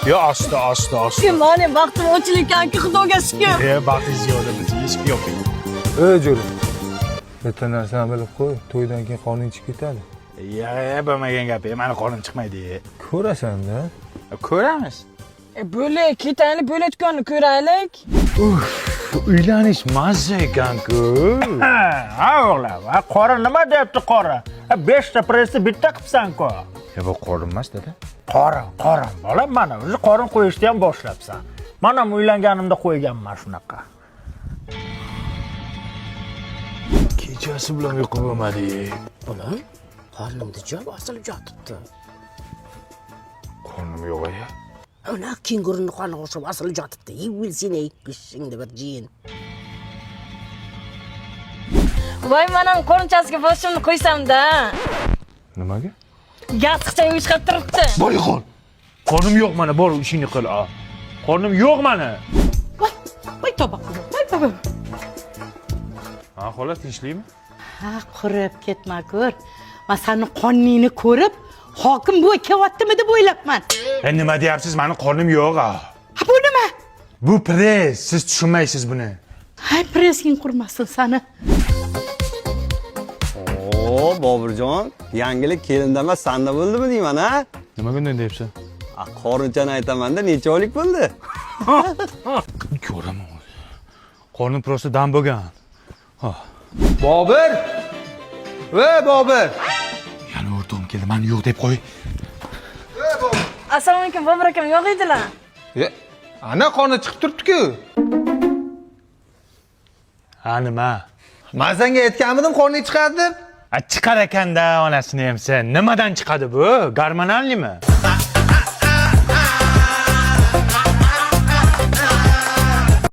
Yo, asta. Mani vaqtim o'chilayotganki, xudoga shukr. Baxtingiz yordamchi, eshik yoping. Jo'ra. Bitta narsani bilib qo'y, to'ydan keyin qoning chiqib ketadi. Bo'lmagan gap, mani qonim chiqmaydi. Ko'rasan-da. Ko'ramiz. Bo'lak, ketaylik, bo'layotganini ko'raylik. Uylanish mazza ekan-ku. Ha o'g'lim, qori nima deyapti qori? 5 ta pressni bitta qilibsan-ku. Bu qorin emas, dada. Qorin, bolam, mana o'zi qorin qo'yishni ham boshlabsan. Men ham uylanganimda qo'yganman shunaqa. Kechasi bilan uyqu bo'lmadi. Bolam, qornimda joy osilib yotibdi. Qornim yo'q-ya. Ana kenguruni qorni o'xshab osilib yotibdi. Yevil seni ikkishingda bir jin. Voy, men ham qo'rinchasiga boshimni qo'ysam-da. Nimaga? Yasqicha uyushqab turibdi. Bor yo'q. Qornim yo'q mana, bor ishingni qil. Qornim yo'q mana. Voy toba. Ha, xolos tinchlikmi? Ha, qurib ketma ko'r. Men seni qonningni ko'rib, hokim bu kelyaptimi deb o'ylabman. Nima deyapsiz? Meni qornim yo'q. Ha, bu nima? Bu press, siz tushunmaysiz buni. Hay, pressing qurmasin seni. Oo, Boburjon, yangilik kelinda emas, sanda bo'ldimi deyman, ha? Nimaga unday deyapsan? Qorinchani aytaman-da, necha oylik bo'ldi? Ko'raman. Qornim prosta dam bo'lgan. Bobur! Bobur! Yana o'rtog'im keldi, meni yo'q deb qo'y. Assalomu alaykum, Bobur akam, yo'q edilar. Ana qoni chiqib turibdi-ku. Ha, nima? Men senga aytganmidim qorning chiqadi deb. Chiqar ekanda onasini ham sen. Nimadan chiqadi bu? Gormonalnimi?